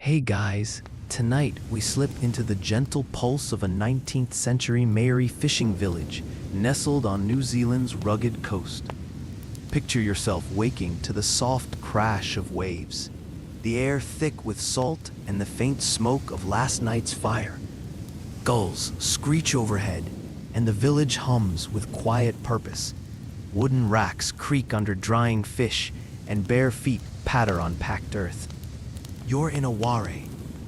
Hey guys, tonight we slip into the gentle pulse of a 19th century Maori fishing village nestled on New Zealand's rugged coast. Picture yourself waking to the soft crash of waves, the air thick with salt and the faint smoke of last night's fire. Gulls screech overhead, and the village hums with quiet purpose. Wooden racks creak under drying fish, and bare feet patter on packed earth. You're in a ware,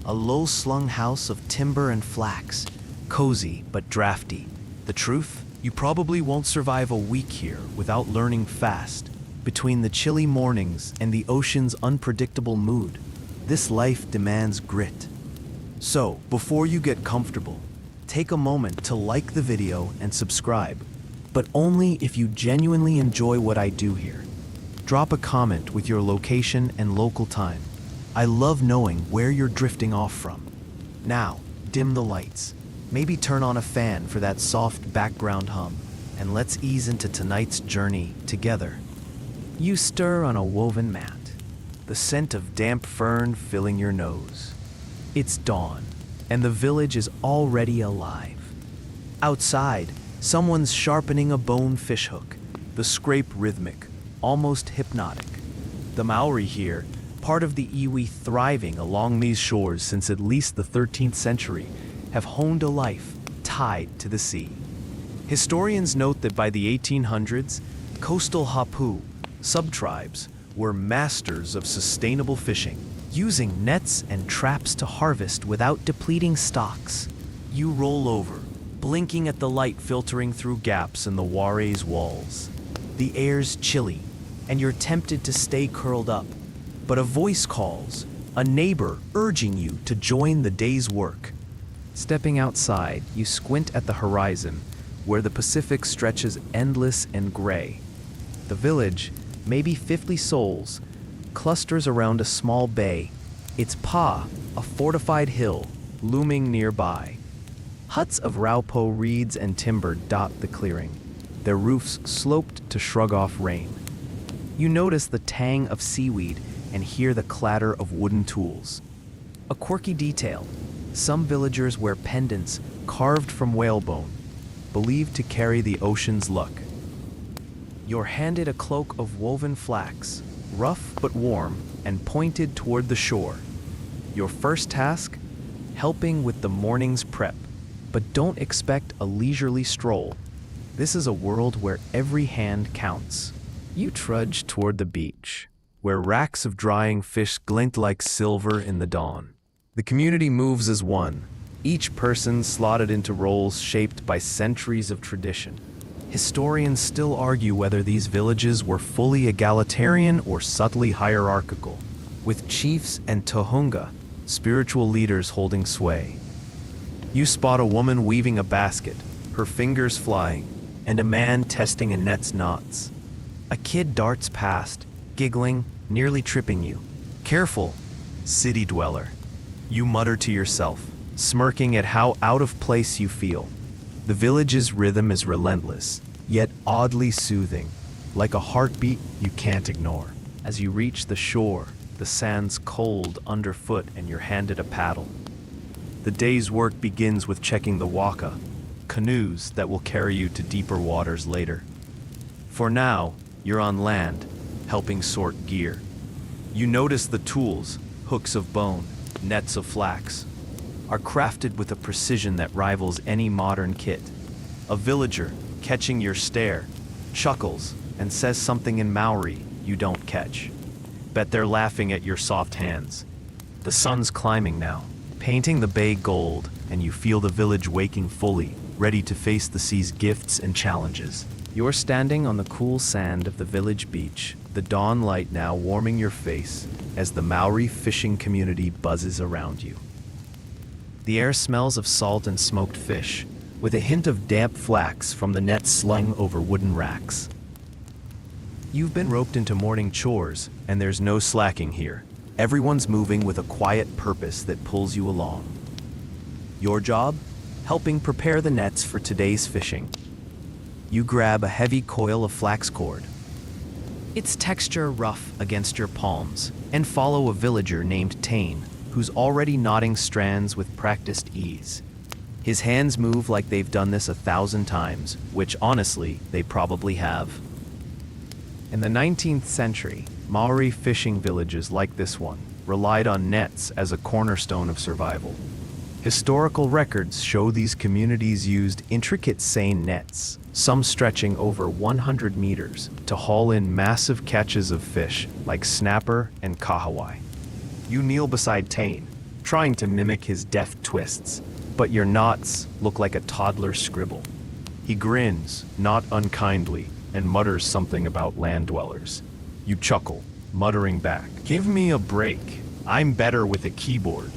a low-slung house of timber and flax, cozy but drafty. The truth? You probably won't survive a week here without learning fast. Between the chilly mornings and the ocean's unpredictable mood, this life demands grit. So, before you get comfortable, take a moment to like the video and subscribe, but only if you genuinely enjoy what I do here. Drop a comment with your location and local time. I love knowing where you're drifting off from. Now, dim the lights. Maybe turn on a fan for that soft background hum, and let's ease into tonight's journey together. You stir on a woven mat, the scent of damp fern filling your nose. It's dawn, and the village is already alive. Outside, someone's sharpening a bone fishhook, the scrape rhythmic, almost hypnotic. The Maori here, part of the iwi thriving along these shores since at least the 13th century, have honed a life tied to the sea. Historians note that by the 1800s, coastal hapu, subtribes, were masters of sustainable fishing, using nets and traps to harvest without depleting stocks. You roll over, blinking at the light filtering through gaps in the ware's walls. The air's chilly, and you're tempted to stay curled up. But a voice calls, a neighbor urging you to join the day's work. Stepping outside, you squint at the horizon, where the Pacific stretches endless and gray. The village, maybe 50 souls, clusters around a small bay, its pa, a fortified hill, looming nearby. Huts of raupo reeds and timber dot the clearing, their roofs sloped to shrug off rain. You notice the tang of seaweed and hear the clatter of wooden tools. A quirky detail: some villagers wear pendants carved from whalebone, believed to carry the ocean's luck. You're handed a cloak of woven flax, rough but warm, and pointed toward the shore. Your first task? Helping with the morning's prep. But don't expect a leisurely stroll. This is a world where every hand counts. You trudge toward the beach, where racks of drying fish glint like silver in the dawn. The community moves as one, each person slotted into roles shaped by centuries of tradition. Historians still argue whether these villages were fully egalitarian or subtly hierarchical, with chiefs and tohunga, spiritual leaders, holding sway. You spot a woman weaving a basket, her fingers flying, and a man testing a net's knots. A kid darts past, giggling, nearly tripping you. Careful, city dweller. You mutter to yourself, smirking at how out of place you feel. The village's rhythm is relentless, yet oddly soothing, like a heartbeat you can't ignore. As you reach the shore, the sand's cold underfoot and you're handed a paddle. The day's work begins with checking the waka, canoes that will carry you to deeper waters later. For now, you're on land, helping sort gear. You notice the tools, hooks of bone, nets of flax, are crafted with a precision that rivals any modern kit. A villager, catching your stare, chuckles and says something in Maori you don't catch. Bet they're laughing at your soft hands. The sun's climbing now, painting the bay gold, and you feel the village waking fully, ready to face the sea's gifts and challenges. You're standing on the cool sand of the village beach, the dawn light now warming your face as the Maori fishing community buzzes around you. The air smells of salt and smoked fish, with a hint of damp flax from the nets slung over wooden racks. You've been roped into morning chores, and there's no slacking here. Everyone's moving with a quiet purpose that pulls you along. Your job? Helping prepare the nets for today's fishing. You grab a heavy coil of flax cord, its texture rough against your palms, and follow a villager named Tane, who's already knotting strands with practiced ease. His hands move like they've done this 1,000 times, which honestly, they probably have. In the 19th century, Maori fishing villages like this one relied on nets as a cornerstone of survival. Historical records show these communities used intricate seine nets, some stretching over 100 meters, to haul in massive catches of fish like snapper and kahawai. You kneel beside Tane, trying to mimic his deft twists, but your knots look like a toddler's scribble. He grins, not unkindly, and mutters something about land dwellers. You chuckle, muttering back, "Give me a break. I'm better with a keyboard."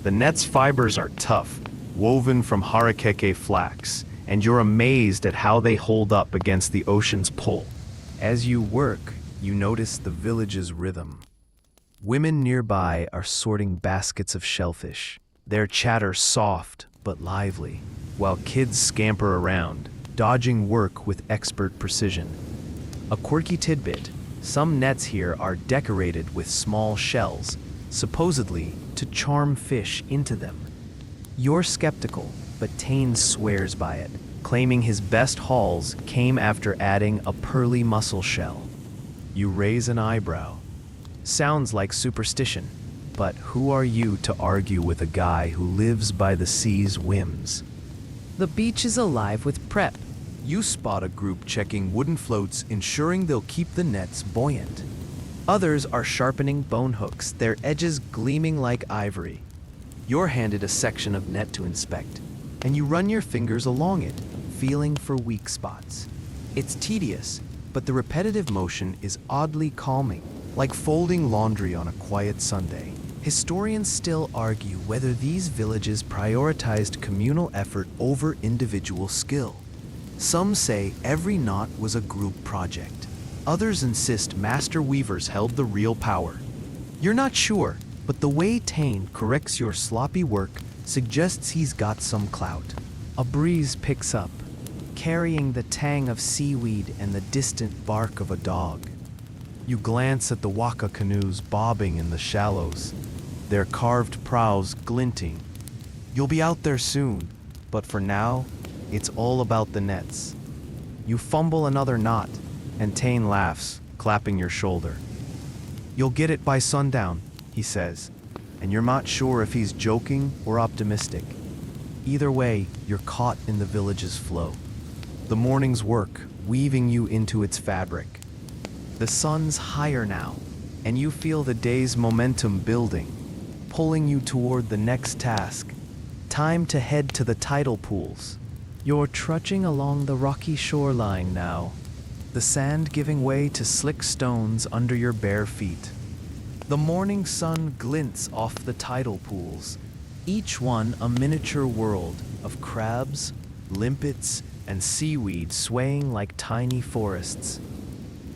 The net's fibers are tough, woven from harakeke flax, and you're amazed at how they hold up against the ocean's pull. As you work, you notice the village's rhythm. Women nearby are sorting baskets of shellfish, their chatter soft but lively, while kids scamper around, dodging work with expert precision. A quirky tidbit: some nets here are decorated with small shells, supposedly to charm fish into them. You're skeptical, but Tane swears by it, claiming his best hauls came after adding a pearly mussel shell. You raise an eyebrow. Sounds like superstition, but who are you to argue with a guy who lives by the sea's whims? The beach is alive with prep. You spot a group checking wooden floats, ensuring they'll keep the nets buoyant. Others are sharpening bone hooks, their edges gleaming like ivory. You're handed a section of net to inspect, and you run your fingers along it, feeling for weak spots. It's tedious, but the repetitive motion is oddly calming, like folding laundry on a quiet Sunday. Historians still argue whether these villages prioritized communal effort over individual skill. Some say every knot was a group project. Others insist master weavers held the real power. You're not sure, but the way Tane corrects your sloppy work suggests he's got some clout. A breeze picks up, carrying the tang of seaweed and the distant bark of a dog. You glance at the waka canoes bobbing in the shallows, their carved prows glinting. You'll be out there soon, but for now, it's all about the nets. You fumble another knot, and Tane laughs, clapping your shoulder. "You'll get it by sundown," he says, and you're not sure if he's joking or optimistic. Either way, you're caught in the village's flow. The morning's work, weaving you into its fabric. The sun's higher now, and you feel the day's momentum building, pulling you toward the next task. Time to head to the tidal pools. You're trudging along the rocky shoreline now, the sand giving way to slick stones under your bare feet. The morning sun glints off the tidal pools, each one a miniature world of crabs, limpets, and seaweed swaying like tiny forests.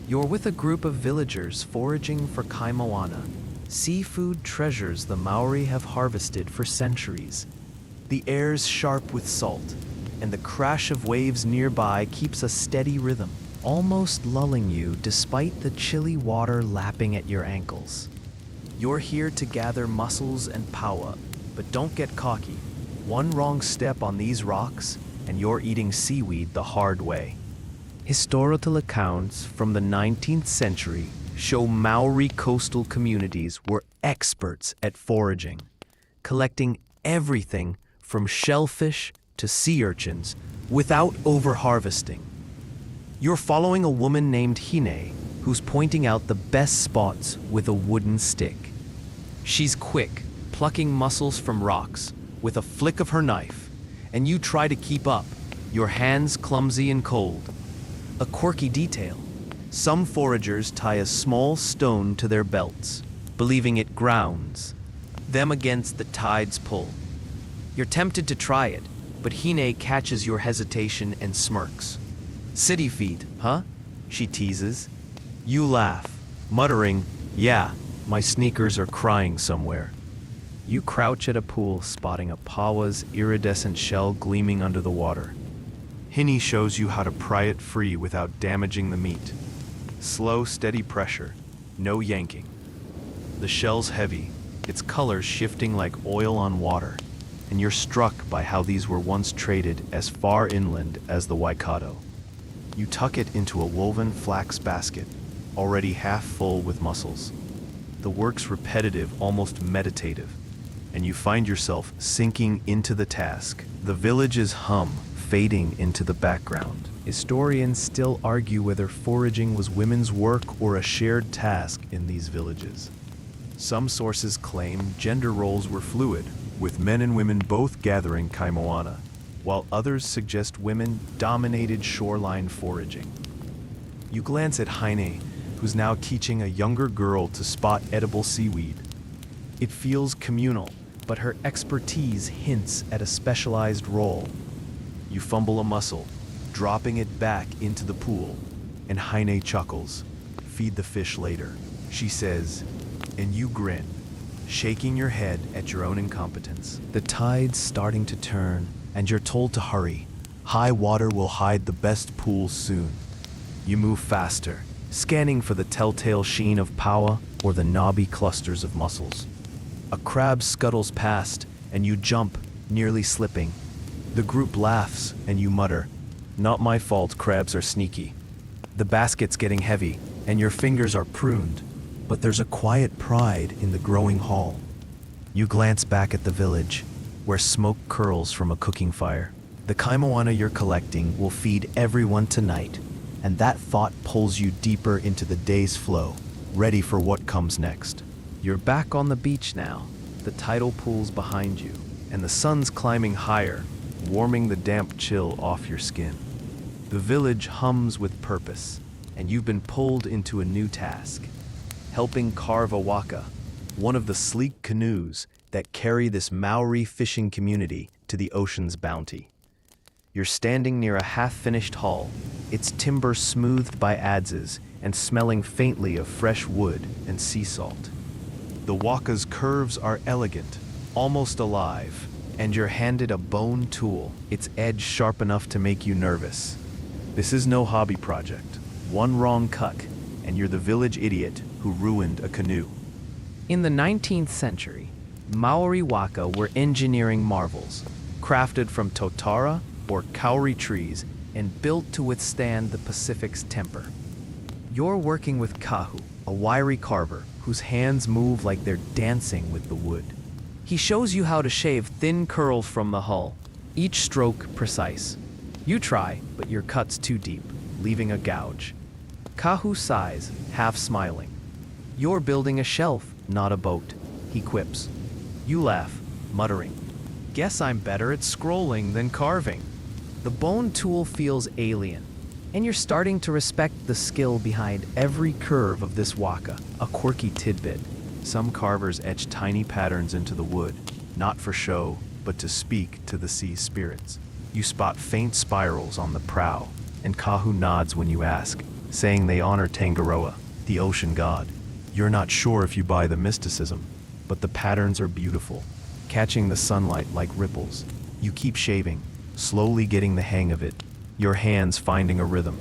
You're with a group of villagers foraging for kaimawana, seafood treasures the Maori have harvested for centuries. The air's sharp with salt, and the crash of waves nearby keeps a steady rhythm, almost lulling you despite the chilly water lapping at your ankles. You're here to gather mussels and paua, but don't get cocky. One wrong step on these rocks, and you're eating seaweed the hard way. Historical accounts from the 19th century show Maori coastal communities were experts at foraging, collecting everything from shellfish to sea urchins without over-harvesting. You're following a woman named Hine, who's pointing out the best spots with a wooden stick. She's quick, plucking mussels from rocks with a flick of her knife, and you try to keep up, your hands clumsy and cold. A quirky detail: some foragers tie a small stone to their belts, believing it grounds them against the tide's pull. You're tempted to try it, but Hine catches your hesitation and smirks. "City feet, huh?" she teases. You laugh, muttering, "Yeah, my sneakers are crying somewhere." You crouch at a pool, spotting a pawa's iridescent shell gleaming under the water. Hine shows you how to pry it free without damaging the meat. Slow, steady pressure, no yanking. The shell's heavy, its colors shifting like oil on water, and you're struck by how these were once traded as far inland as the Waikato. You tuck it into a woven flax basket, already half full with mussels. The work's repetitive, almost meditative, and you find yourself sinking into the task. The village's hum fading into the background. Historians still argue whether foraging was women's work or a shared task in these villages. Some sources claim gender roles were fluid, with men and women both gathering kaimoana, while others suggest women dominated shoreline foraging. You glance at Heine, who's now teaching a younger girl to spot edible seaweed. It feels communal, but her expertise hints at a specialized role. You fumble a mussel, dropping it back into the pool, and Heine chuckles. Feed the fish later, she says, and you grin, shaking your head at your own incompetence. The tide's starting to turn, and you're told to hurry. High water will hide the best pools soon. You move faster, scanning for the telltale sheen of paua or the knobby clusters of mussels. A crab scuttles past, and you jump, nearly slipping. The group laughs, and you mutter, "Not my fault, crabs are sneaky." The basket's getting heavy, and your fingers are pruned, but there's a quiet pride in the growing haul. You glance back at the village, where smoke curls from a cooking fire. The kaimoana you're collecting will feed everyone tonight, and that thought pulls you deeper into the day's flow, ready for what comes next. You're back on the beach now, the tidal pool's behind you, and the sun's climbing higher, warming the damp chill off your skin. The village hums with purpose, and you've been pulled into a new task, helping carve a waka, one of the sleek canoes that carry this Maori fishing community to the ocean's bounty. You're standing near a half-finished hull, its timber smoothed by adzes and smelling faintly of fresh wood and sea salt. The waka's curves are elegant, almost alive, and you're handed a bone tool, its edge sharp enough to make you nervous. This is no hobby project. One wrong cut, and you're the village idiot who ruined a canoe. In the 19th century, Maori waka were engineering marvels, crafted from totara or kauri trees and built to withstand the Pacific's temper. You're working with Kahu, a wiry carver whose hands move like they're dancing with the wood. He shows you how to shave thin curls from the hull, each stroke precise. You try, but your cut's too deep, leaving a gouge. Kahu sighs, half smiling. "You're building a shelf, not a boat," he quips. You laugh, muttering, "Guess I'm better at scrolling than carving." The bone tool feels alien, and you're starting to respect the skill behind every curve of this waka, a quirky tidbit. Some carvers etch tiny patterns into the wood, not for show, but to speak to the sea's spirits. You spot faint spirals on the prow, and Kahu nods when you ask, saying they honor Tangaroa, the ocean god. You're not sure if you buy the mysticism, but the patterns are beautiful, catching the sunlight like ripples. You keep shaving, slowly getting the hang of it, your hands finding a rhythm.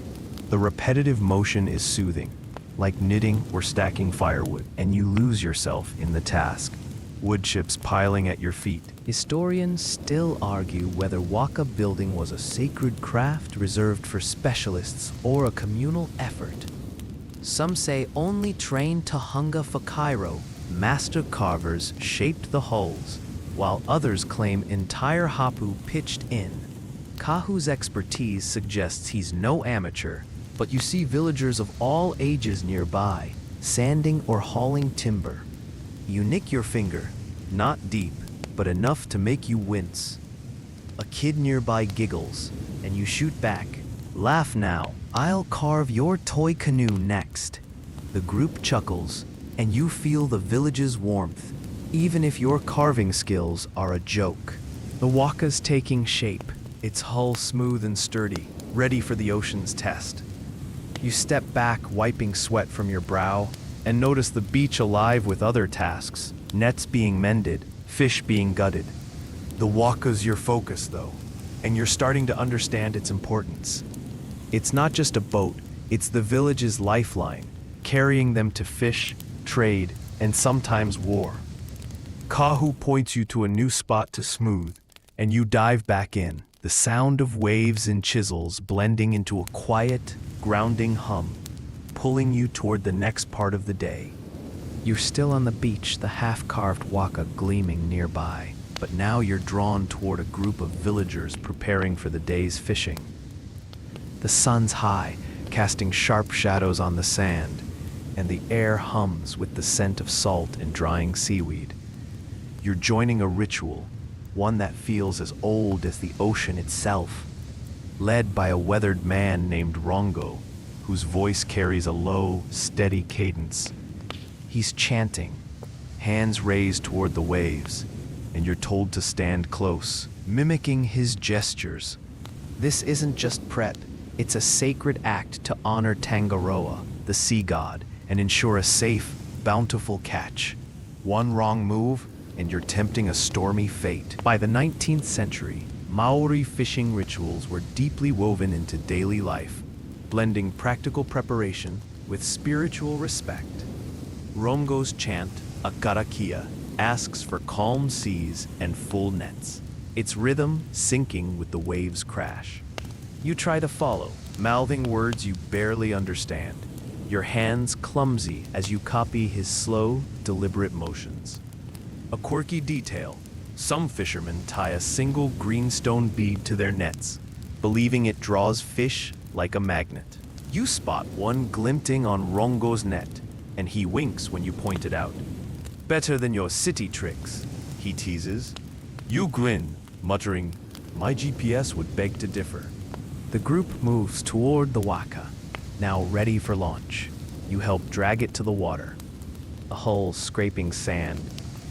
The repetitive motion is soothing, like knitting or stacking firewood, and you lose yourself in the task. Wood chips piling at your feet. Historians still argue whether waka building was a sacred craft reserved for specialists or a communal effort. Some say only trained Tahunga Whakairo, master carvers, shaped the hulls, while others claim entire hapu pitched in. Kahu's expertise suggests he's no amateur, but you see villagers of all ages nearby, sanding or hauling timber. You nick your finger, not deep, but enough to make you wince. A kid nearby giggles, and you shoot back. "Laugh now, I'll carve your toy canoe next." The group chuckles, and you feel the village's warmth, even if your carving skills are a joke. The waka's taking shape, its hull smooth and sturdy, ready for the ocean's test. You step back, wiping sweat from your brow, and notice the beach alive with other tasks, nets being mended, fish being gutted. The waka's your focus, though, and you're starting to understand its importance. It's not just a boat, it's the village's lifeline, carrying them to fish, trade, and sometimes war. Kahu points you to a new spot to smooth, and you dive back in, the sound of waves and chisels blending into a quiet, grounding hum, pulling you toward the next part of the day. You're still on the beach, the half-carved waka gleaming nearby, but now you're drawn toward a group of villagers preparing for the day's fishing. The sun's high, casting sharp shadows on the sand, and the air hums with the scent of salt and drying seaweed. You're joining a ritual, one that feels as old as the ocean itself, led by a weathered man named Rongo, whose voice carries a low, steady cadence. He's chanting, hands raised toward the waves, and you're told to stand close, mimicking his gestures. This isn't just pret, it's a sacred act to honor Tangaroa, the sea god, and ensure a safe, bountiful catch. One wrong move, and you're tempting a stormy fate. By the 19th century, Maori fishing rituals were deeply woven into daily life, blending practical preparation with spiritual respect. Rongo's chant, Akarakia, asks for calm seas and full nets, its rhythm syncing with the waves' crash. You try to follow, mouthing words you barely understand, your hands clumsy as you copy his slow, deliberate motions. A quirky detail, some fishermen tie a single greenstone bead to their nets, believing it draws fish like a magnet. You spot one glinting on Rongo's net, and he winks when you point it out. Better than your city tricks, he teases. You grin, muttering, my GPS would beg to differ. The group moves toward the waka, now ready for launch. You help drag it to the water, the hull scraping sand,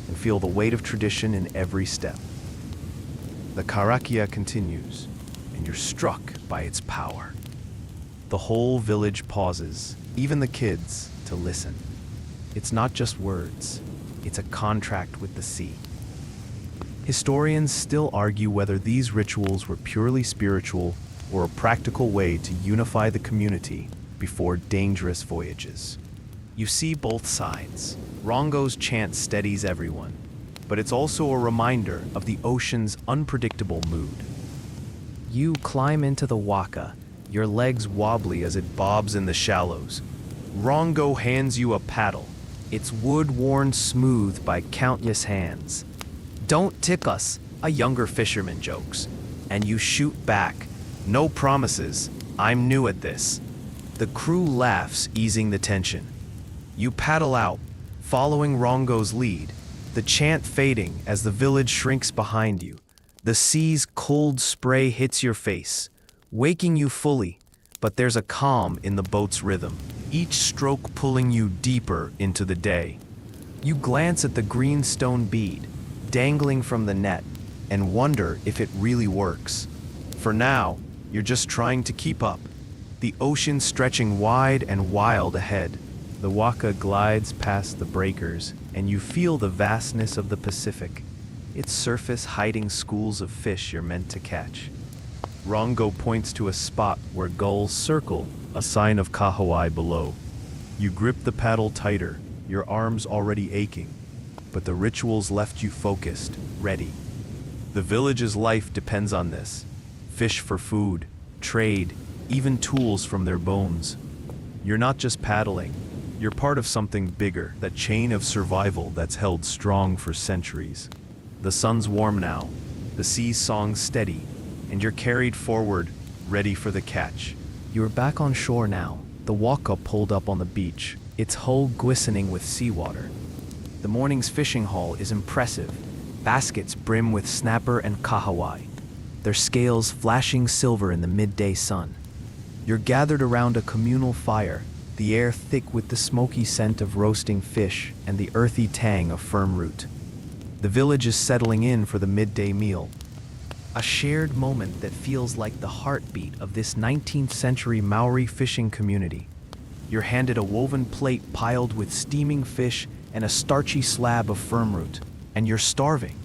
and feel the weight of tradition in every step. The karakia continues, and you're struck by its power. The whole village pauses, even the kids, to listen. It's not just words, it's a contract with the sea. Historians still argue whether these rituals were purely spiritual or a practical way to unify the community before dangerous voyages. You see both sides. Rongo's chant steadies everyone, but it's also a reminder of the ocean's unpredictable mood. You climb into the waka, your legs wobbly as it bobs in the shallows. Rongo hands you a paddle, its wood worn smooth by countless hands. Don't tick us, a younger fisherman jokes, and you shoot back. No promises, I'm new at this. The crew laughs, easing the tension. You paddle out, following Rongo's lead, the chant fading as the village shrinks behind you. The sea's cold spray hits your face, waking you fully, but there's a calm in the boat's rhythm, each stroke pulling you deeper into the day. You glance at the green stone bead, dangling from the net, and wonder if it really works. For now, you're just trying to keep up, the ocean stretching wide and wild ahead. The waka glides past the breakers, and you feel the vastness of the Pacific, its surface hiding schools of fish you're meant to catch. Rongo points to a spot where gulls circle, a sign of kahawai below. You grip the paddle tighter, your arms already aching, but the rituals left you focused, ready. The village's life depends on this. Fish for food, trade, even tools from their bones. You're not just paddling, you're part of something bigger, that chain of survival that's held strong for centuries. The sun's warm now, the sea's song steady, and you're carried forward, ready for the catch. You're back on shore now, the waka pulled up on the beach, its hull glistening with seawater. The morning's fishing haul is impressive, baskets brim with snapper and kahawai, their scales flashing silver in the midday sun. You're gathered around a communal fire, the air thick with the smoky scent of roasting fish and the earthy tang of firm root. The village is settling in for the midday meal, a shared moment that feels like the heartbeat of this 19th century Maori fishing community. You're handed a woven plate piled with steaming fish and a starchy slab of firm root, and you're starving.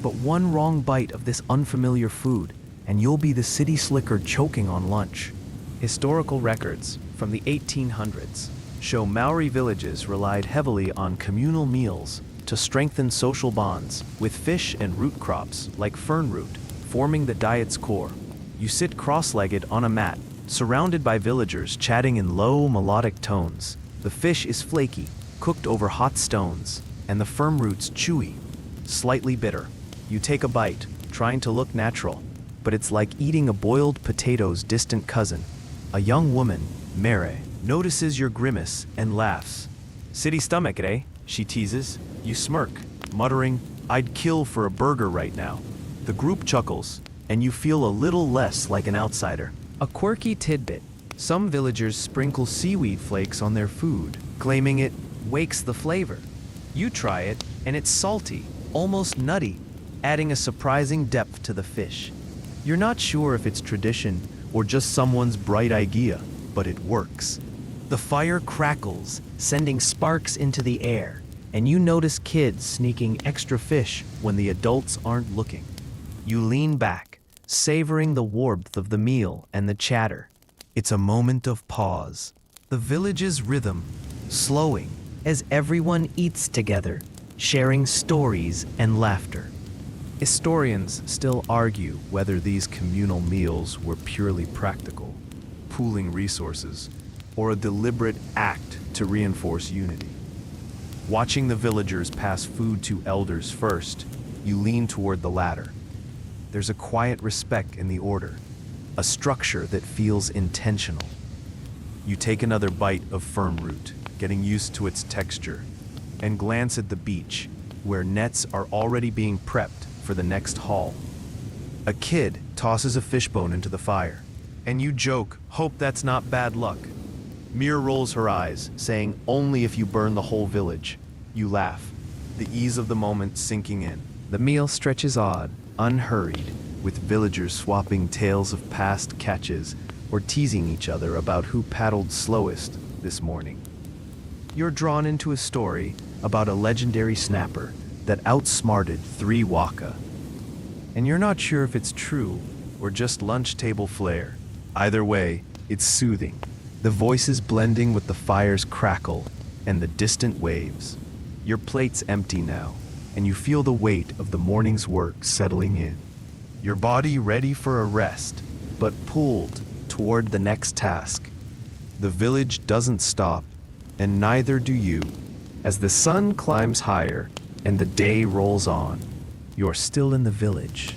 But one wrong bite of this unfamiliar food, and you'll be the city slicker choking on lunch. Historical records from the 1800s show Maori villages relied heavily on communal meals, to strengthen social bonds, with fish and root crops, like fern root, forming the diet's core. You sit cross-legged on a mat, surrounded by villagers chatting in low, melodic tones. The fish is flaky, cooked over hot stones, and the fern roots chewy, slightly bitter. You take a bite, trying to look natural, but it's like eating a boiled potato's distant cousin. A young woman, Mare, notices your grimace and laughs. "City stomach, eh?" she teases. You smirk, muttering, "I'd kill for a burger right now." The group chuckles, and you feel a little less like an outsider. A quirky tidbit. Some villagers sprinkle seaweed flakes on their food, claiming it wakes the flavor. You try it, and it's salty, almost nutty, adding a surprising depth to the fish. You're not sure if it's tradition or just someone's bright idea, but it works. The fire crackles, sending sparks into the air, and you notice kids sneaking extra fish when the adults aren't looking. You lean back, savoring the warmth of the meal and the chatter. It's a moment of pause. The village's rhythm, slowing, as everyone eats together, sharing stories and laughter. Historians still argue whether these communal meals were purely practical, pooling resources, or a deliberate act to reinforce unity. Watching the villagers pass food to elders first, you lean toward the latter. There's a quiet respect in the order, a structure that feels intentional. You take another bite of fern root, getting used to its texture, and glance at the beach, where nets are already being prepped for the next haul. A kid tosses a fishbone into the fire, and you joke, "Hope that's not bad luck." Mir rolls her eyes, saying, "Only if you burn the whole village." You laugh, the ease of the moment sinking in. The meal stretches on, unhurried, with villagers swapping tales of past catches or teasing each other about who paddled slowest this morning. You're drawn into a story about a legendary snapper that outsmarted 3 waka. And you're not sure if it's true or just lunch table flair. Either way, it's soothing. The voices blending with the fire's crackle and the distant waves. Your plate's empty now, and you feel the weight of the morning's work settling in. Your body ready for a rest, but pulled toward the next task. The village doesn't stop, and neither do you. As the sun climbs higher and the day rolls on, you're still in the village,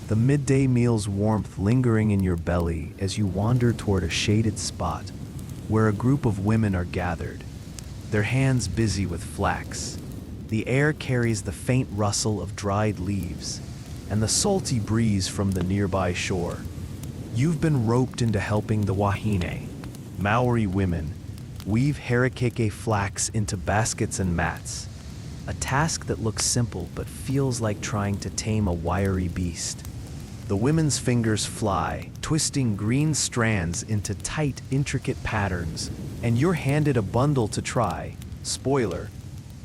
the midday meal's warmth lingering in your belly as you wander toward a shaded spot where a group of women are gathered, their hands busy with flax. The air carries the faint rustle of dried leaves and the salty breeze from the nearby shore. You've been roped into helping the wahine, Maori women, weave harakeke flax into baskets and mats, a task that looks simple but feels like trying to tame a wiry beast. The women's fingers fly, twisting green strands into tight, intricate patterns, and you're handed a bundle to try. Spoiler,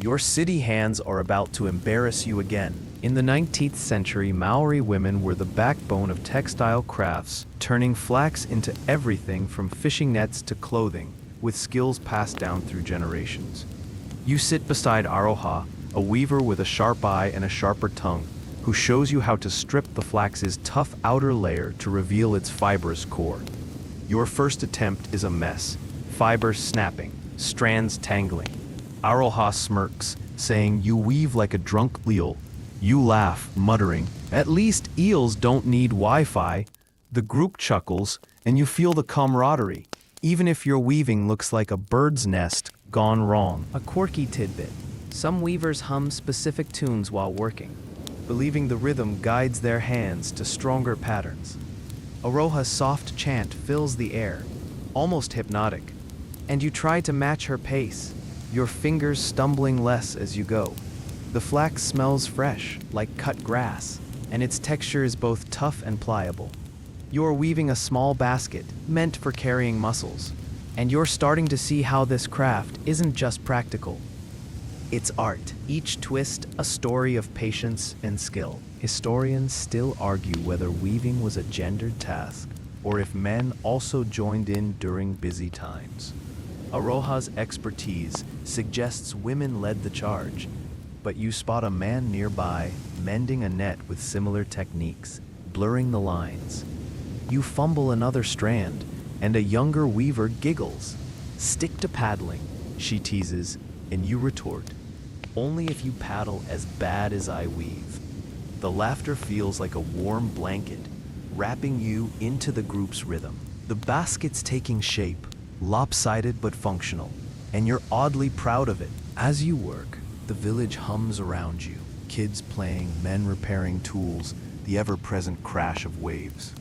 your city hands are about to embarrass you again. In the 19th century, Maori women were the backbone of textile crafts, turning flax into everything from fishing nets to clothing, with skills passed down through generations. You sit beside Aroha, a weaver with a sharp eye and a sharper tongue, who shows you how to strip the flax's tough outer layer to reveal its fibrous core. Your first attempt is a mess, fibers snapping, strands tangling. Aroha smirks, saying, "You weave like a drunk eel." You laugh, muttering, "At least eels don't need Wi-Fi." The group chuckles, and you feel the camaraderie, even if your weaving looks like a bird's nest gone wrong. A quirky tidbit. Some weavers hum specific tunes while working, believing the rhythm guides their hands to stronger patterns. Aroha's soft chant fills the air, almost hypnotic, and you try to match her pace, your fingers stumbling less as you go. The flax smells fresh, like cut grass, and its texture is both tough and pliable. You're weaving a small basket, meant for carrying mussels, and you're starting to see how this craft isn't just practical. It's art, each twist a story of patience and skill. Historians still argue whether weaving was a gendered task, or if men also joined in during busy times. Aroha's expertise suggests women led the charge, but you spot a man nearby mending a net with similar techniques, blurring the lines. You fumble another strand, and a younger weaver giggles. "Stick to paddling," she teases, and you retort, "Only if you paddle as bad as I weave." The laughter feels like a warm blanket, wrapping you into the group's rhythm. The basket's taking shape, lopsided but functional, and you're oddly proud of it. As you work, the village hums around you, kids playing, men repairing tools, the ever-present crash of waves.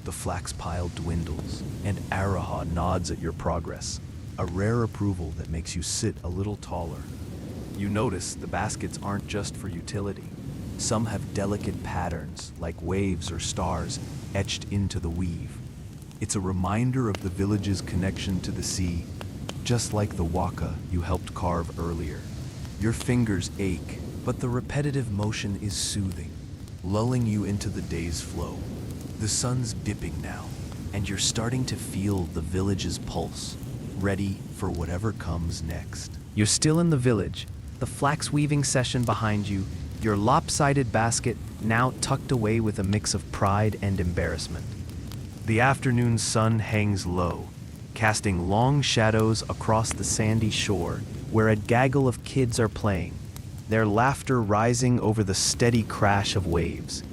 The flax pile dwindles, and Araha nods at your progress, a rare approval that makes you sit a little taller. You notice the baskets aren't just for utility. Some have delicate patterns, like waves or stars, etched into the weave. It's a reminder of the village's connection to the sea, just like the waka you helped carve earlier. Your fingers ache, but the repetitive motion is soothing, lulling you into the day's flow. The sun's dipping now, and you're starting to feel the village's pulse, ready for whatever comes next. You're still in the village, the flax weaving session behind you, your lopsided basket now tucked away with a mix of pride and embarrassment. The afternoon sun hangs low, casting long shadows across the sandy shore where a gaggle of kids are playing, their laughter rising over the steady crash of waves.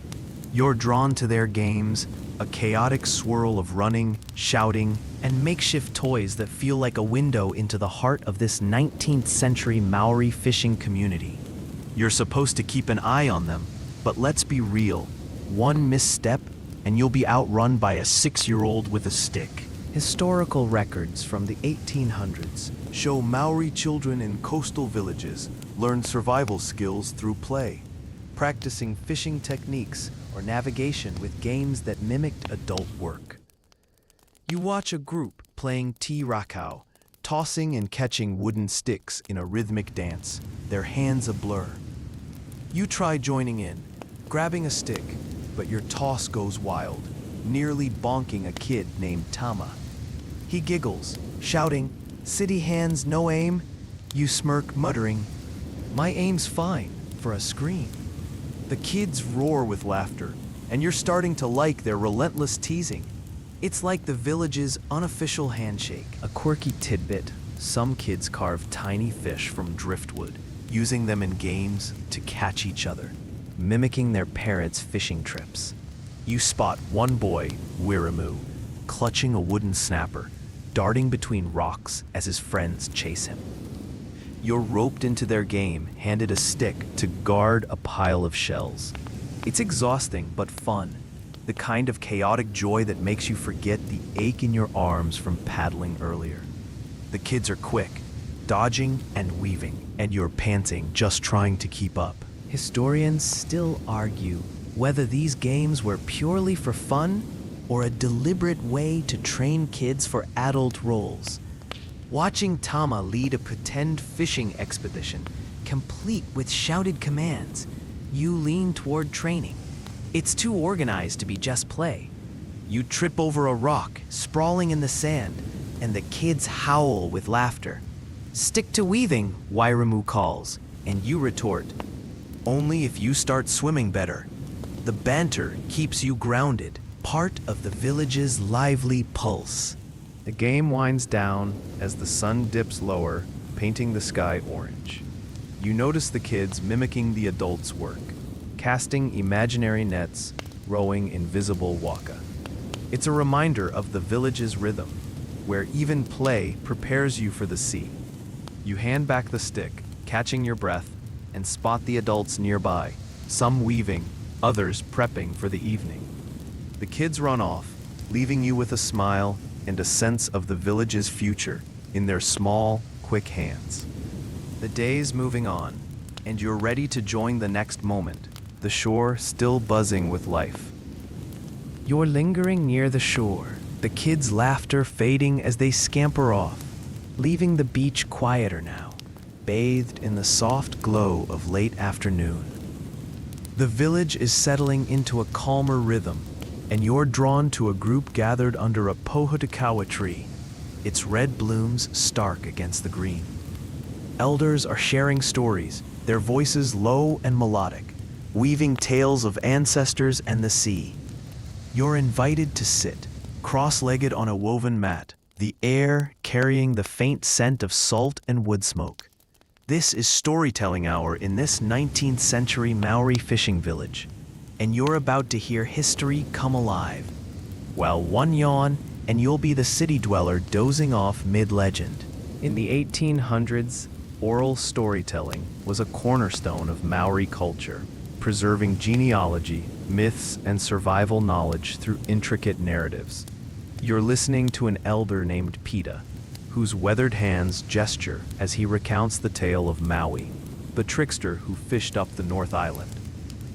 You're drawn to their games, a chaotic swirl of running, shouting, and makeshift toys that feel like a window into the heart of this 19th century Maori fishing community. You're supposed to keep an eye on them, but let's be real. One misstep, and you'll be outrun by a 6-year-old with a stick. Historical records from the 1800s show Maori children in coastal villages learn survival skills through play, practicing fishing techniques or navigation with games that mimicked adult work. You watch a group playing ti rakau, tossing and catching wooden sticks in a rhythmic dance, their hands a blur. You try joining in, grabbing a stick, but your toss goes wild, nearly bonking a kid named Tama. He giggles, shouting, "City hands, no aim." You smirk, muttering, "My aim's fine," for a scream. The kids roar with laughter, and you're starting to like their relentless teasing. It's like the village's unofficial handshake. A quirky tidbit: some kids carve tiny fish from driftwood, using them in games to catch each other, mimicking their parents' fishing trips. You spot one boy, Wiramu, clutching a wooden snapper, darting between rocks as his friends chase him. You're roped into their game, handed a stick to guard a pile of shells. It's exhausting but fun, the kind of chaotic joy that makes you forget the ache in your arms from paddling earlier. The kids are quick, dodging and weaving, and you're panting just trying to keep up. Historians still argue whether these games were purely for fun or a deliberate way to train kids for adult roles. Watching Tama lead a pretend fishing expedition, complete with shouted commands, you lean toward training. It's too organized to be just play. You trip over a rock, sprawling in the sand, and the kids howl with laughter. "Stick to weaving," Wairamu calls, and you retort, "Only if you start swimming better." The banter keeps you grounded, part of the village's lively pulse. The game winds down as the sun dips lower, painting the sky orange. You notice the kids mimicking the adults' work, casting imaginary nets, rowing invisible waka. It's a reminder of the village's rhythm, where even play prepares you for the sea. You hand back the stick, catching your breath, and spot the adults nearby, some weaving, others prepping for the evening. The kids run off, leaving you with a smile and a sense of the village's future in their small, quick hands. The day's moving on, and you're ready to join the next moment, the shore still buzzing with life. You're lingering near the shore, the kids' laughter fading as they scamper off, leaving the beach quieter now, bathed in the soft glow of late afternoon. The village is settling into a calmer rhythm, and you're drawn to a group gathered under a pohutukawa tree, its red blooms stark against the green. Elders are sharing stories, their voices low and melodic, weaving tales of ancestors and the sea. You're invited to sit, cross-legged on a woven mat, the air carrying the faint scent of salt and wood smoke. This is storytelling hour in this 19th century Maori fishing village, and you're about to hear history come alive. While one yawn, and you'll be the city dweller dozing off mid-legend. In the 1800s, oral storytelling was a cornerstone of Maori culture, preserving genealogy, myths, and survival knowledge through intricate narratives. You're listening to an elder named Pita, whose weathered hands gesture as he recounts the tale of Maui, the trickster who fished up the North Island.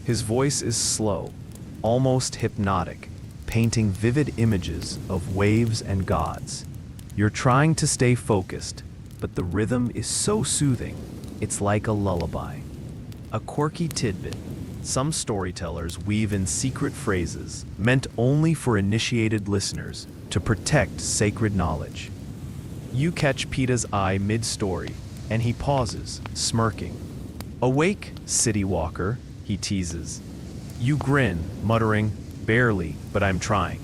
His voice is slow, almost hypnotic, painting vivid images of waves and gods. You're trying to stay focused, but the rhythm is so soothing, it's like a lullaby. A quirky tidbit: some storytellers weave in secret phrases meant only for initiated listeners to protect sacred knowledge. You catch Pita's eye mid-story, and he pauses, smirking. "Awake, city walker," he teases. You grin, muttering, "Barely, but I'm trying."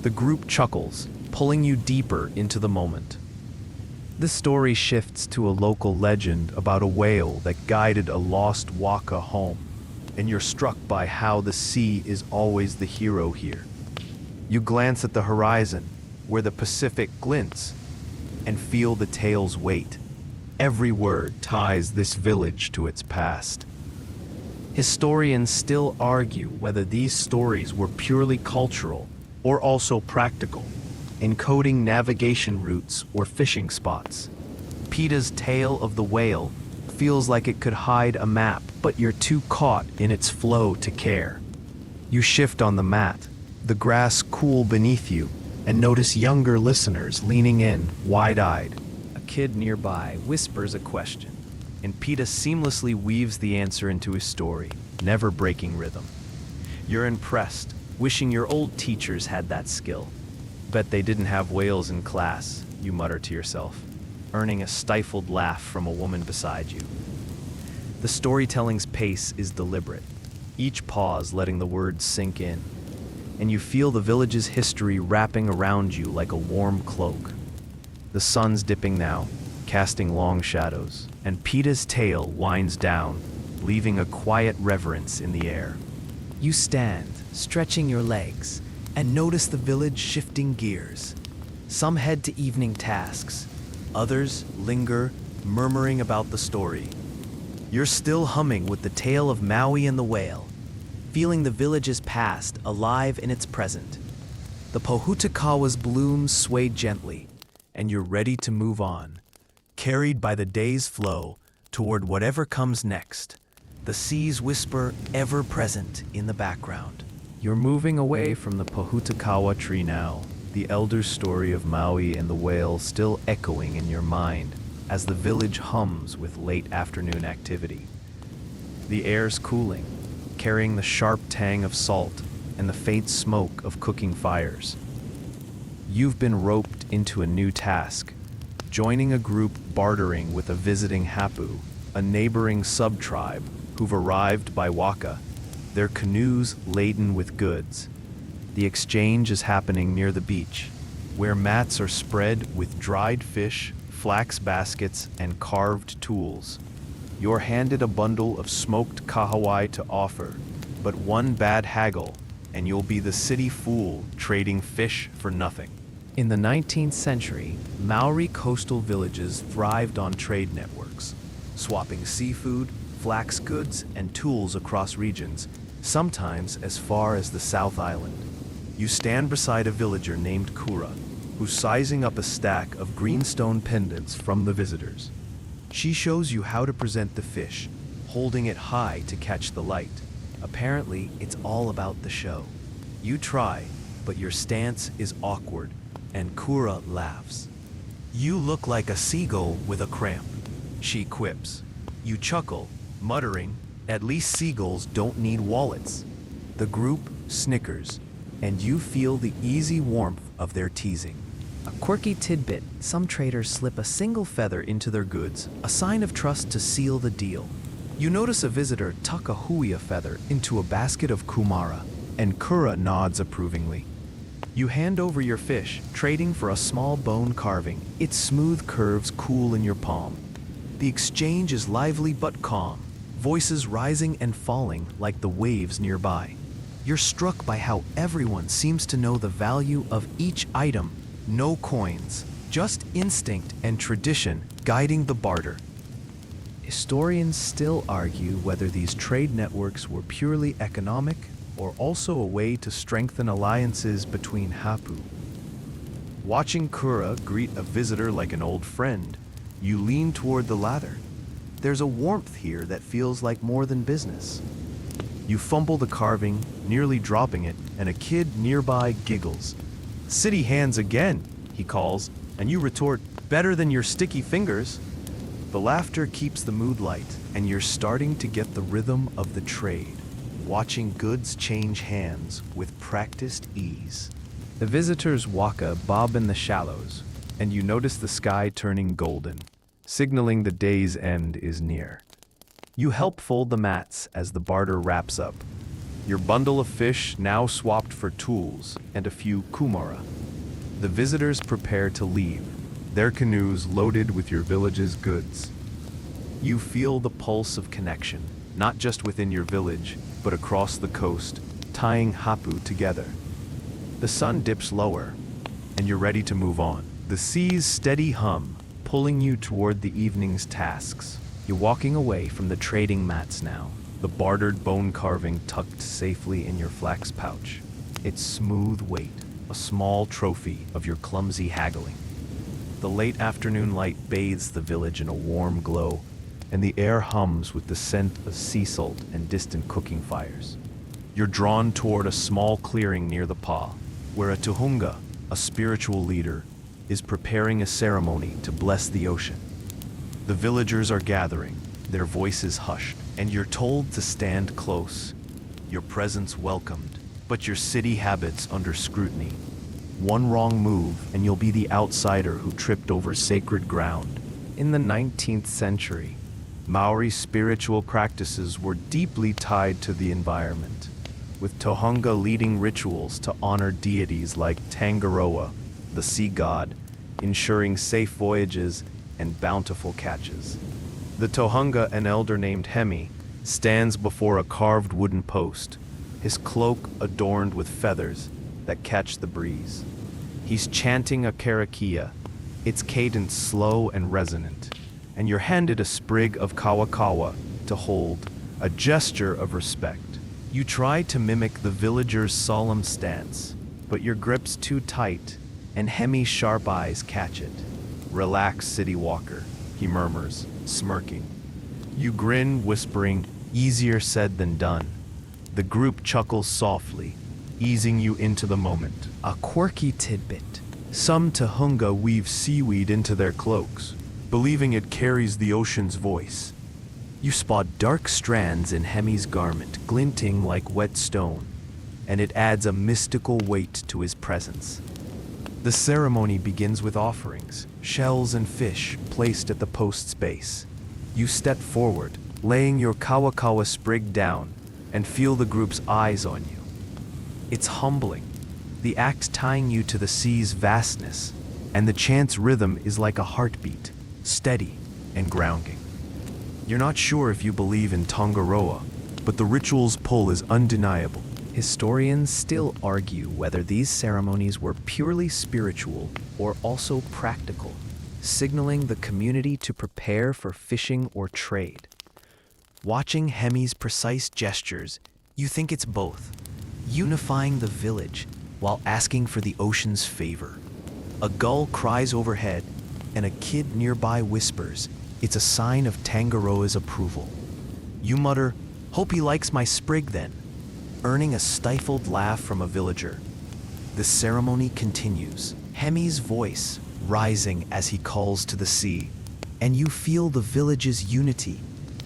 The group chuckles, pulling you deeper into the moment. The story shifts to a local legend about a whale that guided a lost waka home, and you're struck by how the sea is always the hero here. You glance at the horizon, where the Pacific glints, and feel the tale's weight. Every word ties this village to its past. Historians still argue whether these stories were purely cultural or also practical, encoding navigation routes or fishing spots. Pita's tale of the whale feels like it could hide a map, but you're too caught in its flow to care. You shift on the mat, the grass cool beneath you, and notice younger listeners leaning in, wide-eyed. A kid nearby whispers a question, and Pita seamlessly weaves the answer into his story, never breaking rhythm. You're impressed, wishing your old teachers had that skill. Bet they didn't have whales in class, you mutter to yourself, earning a stifled laugh from a woman beside you. The storytelling's pace is deliberate, each pause letting the words sink in, and you feel the village's history wrapping around you like a warm cloak. The sun's dipping now, casting long shadows, and Pita's tale winds down, leaving a quiet reverence in the air. You stand, stretching your legs, and notice the village shifting gears. Some head to evening tasks, others linger, murmuring about the story. You're still humming with the tale of Maui and the whale, feeling the village's past alive in its present. The Pohutakawa's blooms sway gently, and you're ready to move on, carried by the day's flow toward whatever comes next. The sea's whisper ever present in the background. You're moving away from the Pohutakawa tree now, the elder's story of Maui and the whale still echoing in your mind as the village hums with late afternoon activity. The air's cooling, carrying the sharp tang of salt and the faint smoke of cooking fires. You've been roped into a new task, joining a group bartering with a visiting hapu, a neighboring sub-tribe who've arrived by waka, their canoes laden with goods. The exchange is happening near the beach, where mats are spread with dried fish, flax baskets, and carved tools. You're handed a bundle of smoked kahawai to offer, but one bad haggle, and you'll be the city fool trading fish for nothing. In the 19th century, Maori coastal villages thrived on trade networks, swapping seafood, flax goods, and tools across regions, sometimes as far as the South Island. You stand beside a villager named Kura, who's sizing up a stack of greenstone pendants from the visitors. She shows you how to present the fish, holding it high to catch the light. Apparently, it's all about the show. You try, but your stance is awkward, and Kura laughs. "You look like a seagull with a cramp," she quips. You chuckle, muttering, "At least seagulls don't need wallets." The group snickers, and you feel the easy warmth of their teasing. A quirky tidbit: some traders slip a single feather into their goods, a sign of trust to seal the deal. You notice a visitor tuck a huia feather into a basket of kumara, and Kura nods approvingly. You hand over your fish, trading for a small bone carving, its smooth curves cool in your palm. The exchange is lively but calm, voices rising and falling like the waves nearby. You're struck by how everyone seems to know the value of each item. No coins, just instinct and tradition guiding the barter. Historians still argue whether these trade networks were purely economic or also a way to strengthen alliances between hapu. Watching Kura greet a visitor like an old friend, you lean toward the latter. There's a warmth here that feels like more than business. You fumble the carving, nearly dropping it, and a kid nearby giggles. "City hands again," he calls, and you retort, "Better than your sticky fingers." The laughter keeps the mood light, and you're starting to get the rhythm of the trade, watching goods change hands with practiced ease. The visitors' waka bob in the shallows, and you notice the sky turning golden, signaling the day's end is near. You help fold the mats as the barter wraps up. Your bundle of fish now swapped for tools and a few kumara. The visitors prepare to leave, their canoes loaded with your village's goods. You feel the pulse of connection, not just within your village, but across the coast, tying hapu together. The sun dips lower, and you're ready to move on. The sea's steady hum, pulling you toward the evening's tasks. You're walking away from the trading mats now, the bartered bone carving tucked safely in your flax pouch. Its smooth weight, a small trophy of your clumsy haggling. The late afternoon light bathes the village in a warm glow, and the air hums with the scent of sea salt and distant cooking fires. You're drawn toward a small clearing near the pa, where a tuhunga, a spiritual leader, is preparing a ceremony to bless the ocean. The villagers are gathering, their voices hushed, and you're told to stand close, your presence welcomed, but your city habits under scrutiny. One wrong move, and you'll be the outsider who tripped over sacred ground. In the 19th century, Maori spiritual practices were deeply tied to the environment, with Tohunga leading rituals to honor deities like Tangaroa, the sea god, ensuring safe voyages and bountiful catches. The Tohunga, an elder named Hemi, stands before a carved wooden post, his cloak adorned with feathers that catch the breeze. He's chanting a karakia, its cadence slow and resonant, and you're handed a sprig of kawakawa to hold, a gesture of respect. You try to mimic the villager's solemn stance, but your grip's too tight, and Hemi's sharp eyes catch it. "Relax, city walker," he murmurs, smirking. You grin, whispering, "Easier said than done." The group chuckles softly, easing you into the moment. A quirky tidbit. Some Tohunga weave seaweed into their cloaks, believing it carries the ocean's voice. You spot dark strands in Hemi's garment, glinting like wet stone, and it adds a mystical weight to his presence. The ceremony begins with offerings, shells and fish placed at the post's base. You step forward, laying your kawakawa sprig down, and feel the group's eyes on you. It's humbling, the act tying you to the sea's vastness, and the chant's rhythm is like a heartbeat, steady and grounding. You're not sure if you believe in Tangaroa, but the ritual's pull is undeniable. Historians still argue whether these ceremonies were purely spiritual or also practical, signaling the community to prepare for fishing or trade. Watching Hemi's precise gestures, you think it's both, unifying the village while asking for the ocean's favor. A gull cries overhead, and a kid nearby whispers, it's a sign of Tangaroa's approval. You mutter, "Hope he likes my sprig then," earning a stifled laugh from a villager. The ceremony continues, Hemi's voice rising as he calls to the sea, and you feel the village's unity,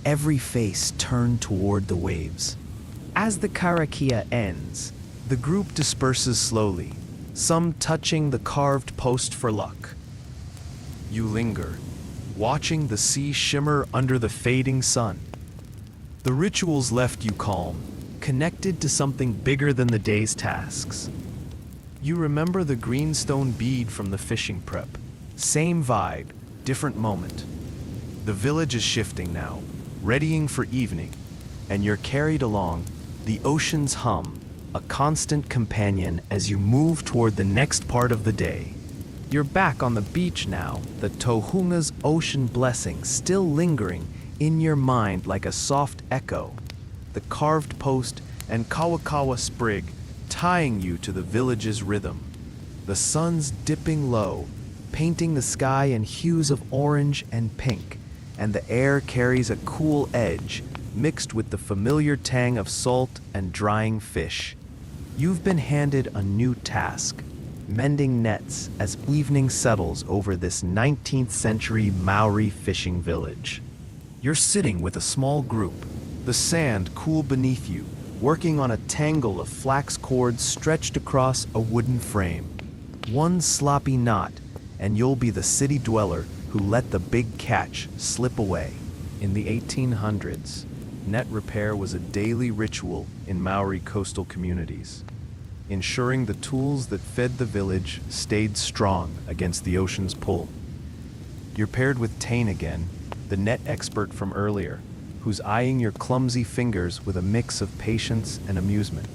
every face turned toward the waves. As the karakia ends, the group disperses slowly, some touching the carved post for luck. You linger, watching the sea shimmer under the fading sun. The rituals left you calm, connected to something bigger than the day's tasks. You remember the greenstone bead from the fishing prep. Same vibe, different moment. The village is shifting now, readying for evening, and you're carried along, the ocean's hum, a constant companion as you move toward the next part of the day. You're back on the beach now, the Tohunga's ocean blessing still lingering in your mind like a soft echo. The carved post and kawakawa sprig tying you to the village's rhythm. The sun's dipping low, painting the sky in hues of orange and pink, and the air carries a cool edge mixed with the familiar tang of salt and drying fish. You've been handed a new task, mending nets as evening settles over this 19th century Maori fishing village. You're sitting with a small group, the sand cool beneath you, working on a tangle of flax cords stretched across a wooden frame. One sloppy knot, and you'll be the city dweller who let the big catch slip away. In the 1800s, net repair was a daily ritual in Maori coastal communities, ensuring the tools that fed the village stayed strong against the ocean's pull. You're paired with Tane again, the net expert from earlier, who's eyeing your clumsy fingers with a mix of patience and amusement.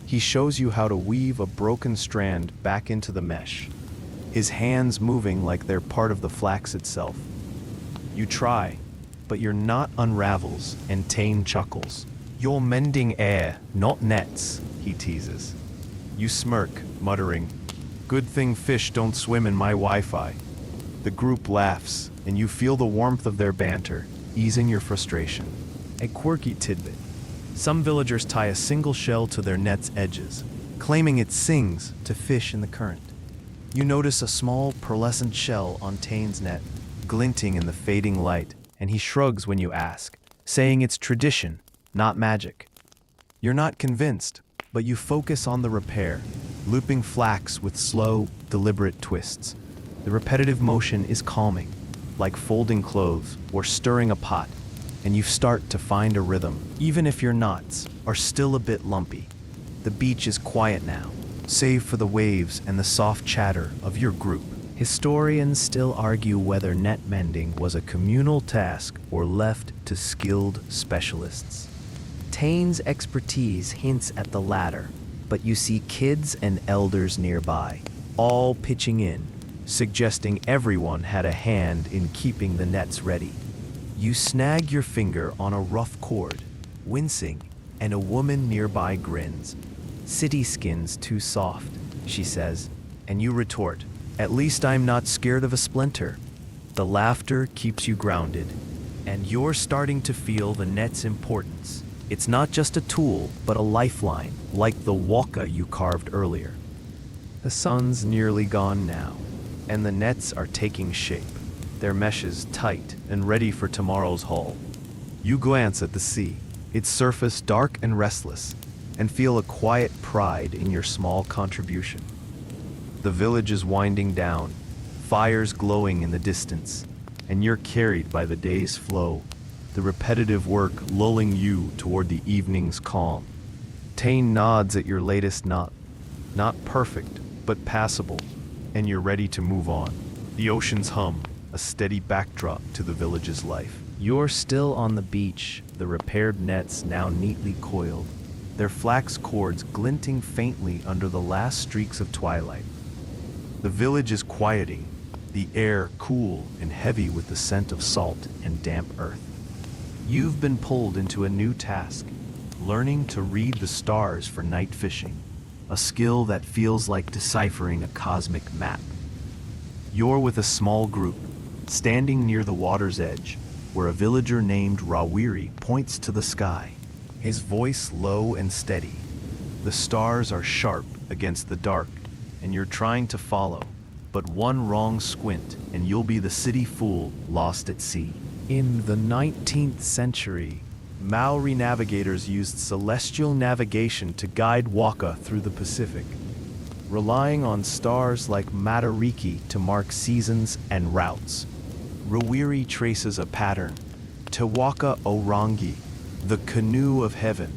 He shows you how to weave a broken strand back into the mesh, his hands moving like they're part of the flax itself. You try, but your knot unravels and Tane chuckles. "You're mending air, not nets," he teases. You smirk, muttering, "Good thing fish don't swim in my Wi-Fi." The group laughs, and you feel the warmth of their banter, easing your frustration. A quirky tidbit. Some villagers tie a single shell to their net's edges, claiming it sings to fish in the current. You notice a small pearlescent shell on Tane's net, glinting in the fading light, and he shrugs when you ask, saying it's tradition, not magic. You're not convinced, but you focus on the repair, looping flax with slow, deliberate twists. The repetitive motion is calming, like folding clothes or stirring a pot, and you start to find a rhythm, even if your knots are still a bit lumpy. The beach is quiet now, save for the waves and the soft chatter of your group. Historians still argue whether net mending was a communal task or left to skilled specialists. Tane's expertise hints at the latter, but you see kids and elders nearby, all pitching in, suggesting everyone had a hand in keeping the nets ready. You snag your finger on a rough cord, wincing, and a woman nearby grins. "City skin's too soft," she says, and you retort, "At least I'm not scared of a splinter." The laughter keeps you grounded, and you're starting to feel the net's importance. It's not just a tool, but a lifeline, like the waka you carved earlier. The sun's nearly gone now, and the nets are taking shape, their meshes tight and ready for tomorrow's haul. You glance at the sea, its surface dark and restless, and feel a quiet pride in your small contribution. The village is winding down, fires glowing in the distance, and you're carried by the day's flow, the repetitive work lulling you toward the evening's calm. Tane nods at your latest knot, not perfect, but passable, and you're ready to move on. The ocean's hum, a steady backdrop to the village's life. You're still on the beach, the repaired nets now neatly coiled, their flax cords glinting faintly under the last streaks of twilight. The village is quieting, the air cool and heavy with the scent of salt and damp earth. You've been pulled into a new task, learning to read the stars for night fishing, a skill that feels like deciphering a cosmic map. You're with a small group, standing near the water's edge, where a villager named Rawiri points to the sky, his voice low and steady. The stars are sharp against the dark, and you're trying to follow, but one wrong squint and you'll be the city fool lost at sea. In the 19th century, Maori navigators used celestial navigation to guide waka through the Pacific, relying on stars like Matariki to mark seasons and routes. Rawiri traces a pattern, Te Waka Orangi, the canoe of heaven,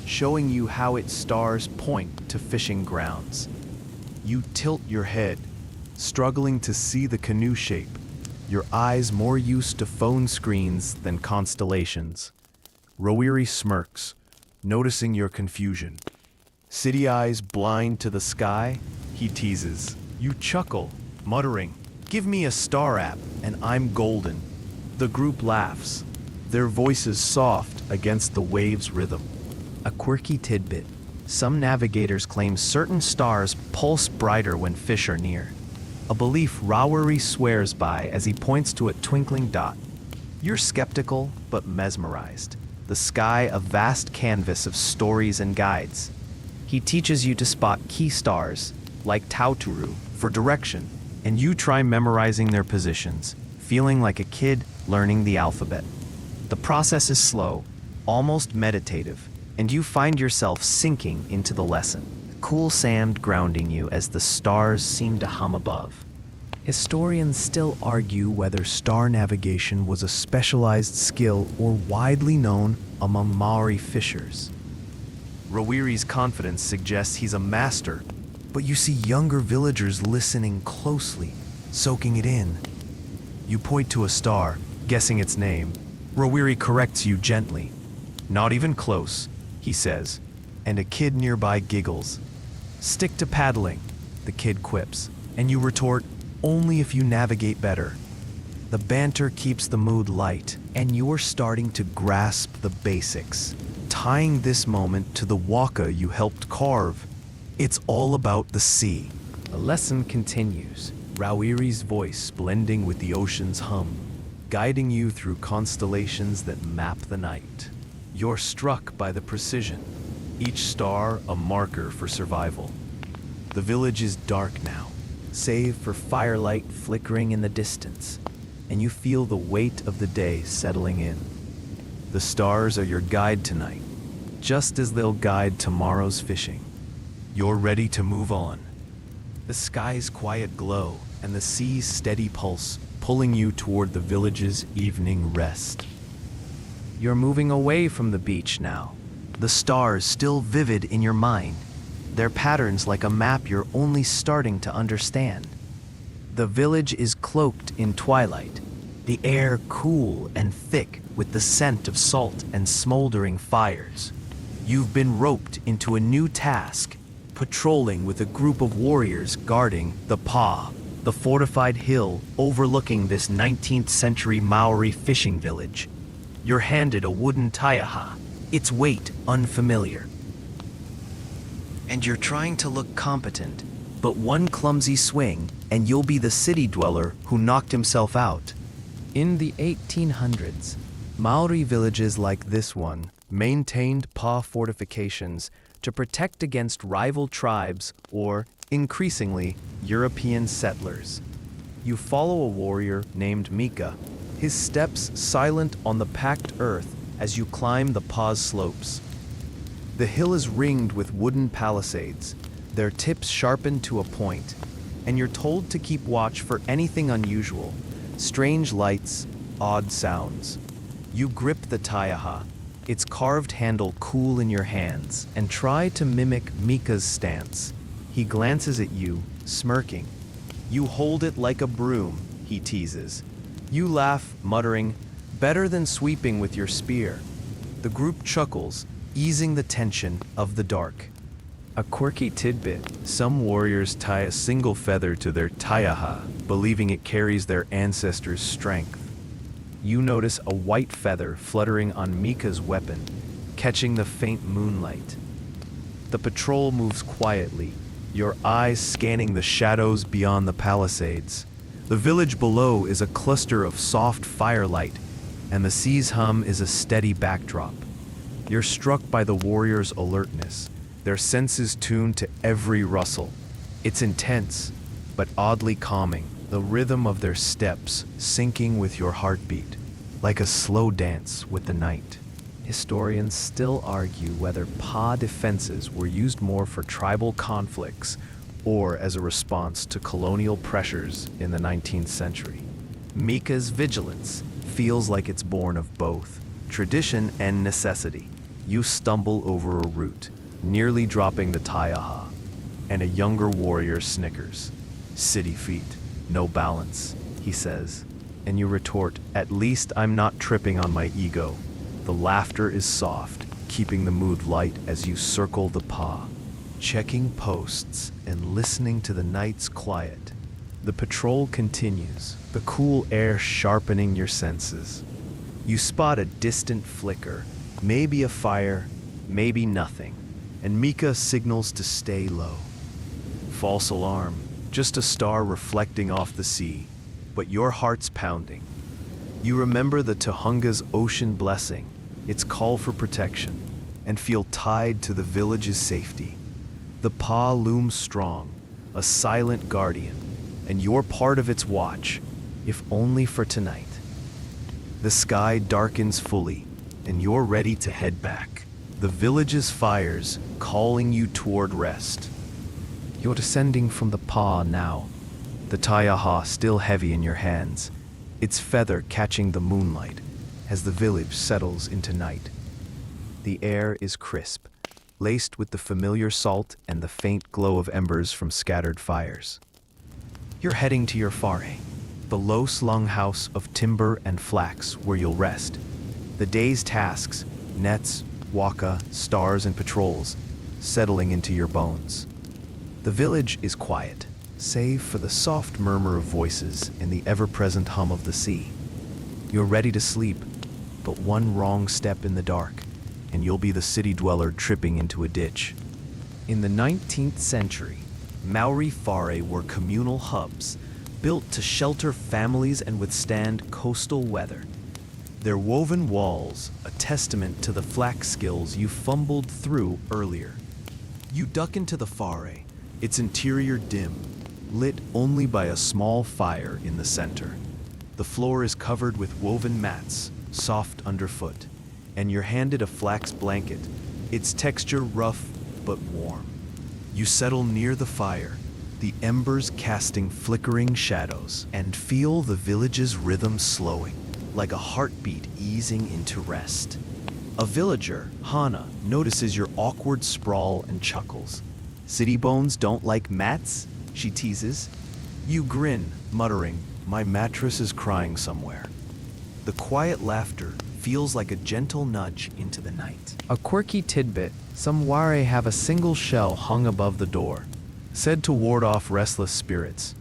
showing you how its stars point to fishing grounds. You tilt your head, struggling to see the canoe shape, your eyes more used to phone screens than constellations. Rawiri smirks, noticing your confusion. City eyes blind to the sky, he teases. You chuckle, muttering, "Give me a star app, and I'm golden." The group laughs, their voices soft against the wave's rhythm. A quirky tidbit. Some navigators claim certain stars pulse brighter when fish are near. A belief Rawiri swears by as he points to a twinkling dot. You're skeptical, but mesmerized. The sky a vast canvas of stories and guides. He teaches you to spot key stars, like Tauturu, for direction, and you try memorizing their positions, feeling like a kid learning the alphabet. The process is slow, almost meditative, and you find yourself sinking into the lesson, cool sand grounding you as the stars seem to hum above. Historians still argue whether star navigation was a specialized skill or widely known among Maori fishers. Rawiri's confidence suggests he's a master, but you see younger villagers listening closely, soaking it in. You point to a star, guessing its name. Rawiri corrects you gently. "Not even close," he says, and a kid nearby giggles. "Stick to paddling," the kid quips, and you retort, "Only if you navigate better." The banter keeps the mood light, and you're starting to grasp the basics, tying this moment to the waka you helped carve. It's all about the sea. The lesson continues, Rawiri's voice blending with the ocean's hum, guiding you through constellations that map the night. You're struck by the precision, each star a marker for survival. The village is dark now, save for firelight flickering in the distance, and you feel the weight of the day settling in. The stars are your guide tonight, just as they'll guide tomorrow's fishing. You're ready to move on. The sky's quiet glow and the sea's steady pulse pulling you toward the village's evening rest. You're moving away from the beach now, the stars still vivid in your mind, their patterns like a map you're only starting to understand. The village is cloaked in twilight, the air cool and thick with the scent of salt and smoldering fires. You've been roped into a new task, patrolling with a group of warriors guarding the Pa, the fortified hill overlooking this 19th century Maori fishing village. You're handed a wooden taiaha, its weight unfamiliar. And you're trying to look competent, but one clumsy swing and you'll be the city dweller who knocked himself out. In the 1800s, Maori villages like this one maintained Pa fortifications to protect against rival tribes or, increasingly, European settlers. You follow a warrior named Mika, his steps silent on the packed earth as you climb the Pa's slopes. The hill is ringed with wooden palisades, their tips sharpened to a point, and you're told to keep watch for anything unusual, strange lights, odd sounds. You grip the taiaha, its carved handle cool in your hands, and try to mimic Mika's stance. He glances at you, smirking. You hold it like a broom, he teases. You laugh, muttering, "Better than sweeping with your spear." The group chuckles, easing the tension of the dark. A quirky tidbit, some warriors tie a single feather to their taiaha, believing it carries their ancestors' strength. You notice a white feather fluttering on Mika's weapon, catching the faint moonlight. The patrol moves quietly, your eyes scanning the shadows beyond the palisades. The village below is a cluster of soft firelight, and the sea's hum is a steady backdrop. You're struck by the warriors' alertness, their senses tuned to every rustle. It's intense, but oddly calming, the rhythm of their steps syncing with your heartbeat, like a slow dance with the night. Historians still argue whether Pa defenses were used more for tribal conflicts or as a response to colonial pressures in the 19th century. Mika's vigilance feels like it's born of both. tradition and necessity. You stumble over a root, nearly dropping the taiaha, and a younger warrior snickers. City feet, no balance, he says. And you retort, at least I'm not tripping on my ego. The laughter is soft, keeping the mood light as you circle the pa, checking posts and listening to the night's quiet. The patrol continues, the cool air sharpening your senses. You spot a distant flicker, maybe a fire, maybe nothing, and Mika signals to stay low. False alarm, just a star reflecting off the sea, but your heart's pounding. You remember the Tohunga's ocean blessing, its call for protection, and feel tied to the village's safety. The pa looms strong, a silent guardian, and you're part of its watch, if only for tonight. The sky darkens fully, and you're ready to head back. The village's fires calling you toward rest. You're descending from the pa now, the taiaha still heavy in your hands, its feather catching the moonlight as the village settles into night. The air is crisp, laced with the familiar salt and the faint glow of embers from scattered fires. You're heading to your whare, the low-slung house of timber and flax where you'll rest. The day's tasks, nets, waka, stars, and patrols, settling into your bones. The village is quiet, save for the soft murmur of voices and the ever-present hum of the sea. You're ready to sleep, but one wrong step in the dark, and you'll be the city dweller tripping into a ditch. In the 19th century, Maori whare were communal hubs, built to shelter families and withstand coastal weather. Their woven walls, a testament to the flax skills you fumbled through earlier. You duck into the whare, its interior dim, lit only by a small fire in the center. The floor is covered with woven mats, soft underfoot, and you're handed a flax blanket, its texture rough but warm. You settle near the fire, the embers casting flickering shadows, and feel the village's rhythm slowing, like a heartbeat easing into rest. A villager, Hana, notices your awkward sprawl and chuckles. City bones don't like mats? She teases. You grin, muttering, my mattress is crying somewhere. The quiet laughter feels like a gentle nudge into the night. A quirky tidbit, some ware have a single shell hung above the door, said to ward off restless spirits.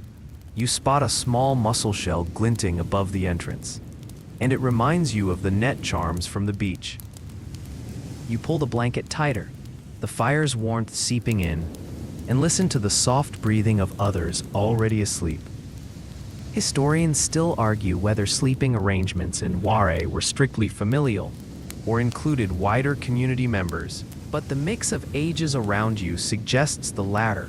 You spot a small mussel shell glinting above the entrance, and it reminds you of the net charms from the beach. You pull the blanket tighter, the fire's warmth seeping in, and listen to the soft breathing of others already asleep. Historians still argue whether sleeping arrangements in ware were strictly familial or included wider community members, but the mix of ages around you suggests the latter.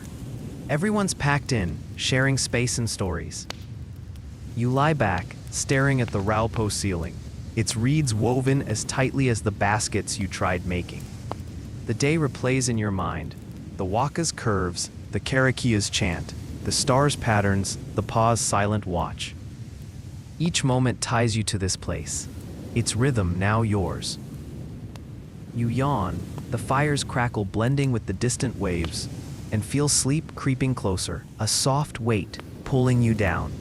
Everyone's packed in, sharing space and stories. You lie back, staring at the raupo ceiling, its reeds woven as tightly as the baskets you tried making. The day replays in your mind, the waka's curves, the karakia's chant, the stars' patterns, the pa's silent watch. Each moment ties you to this place, its rhythm now yours. You yawn, the fire's crackle blending with the distant waves, and feel sleep creeping closer, a soft weight pulling you down.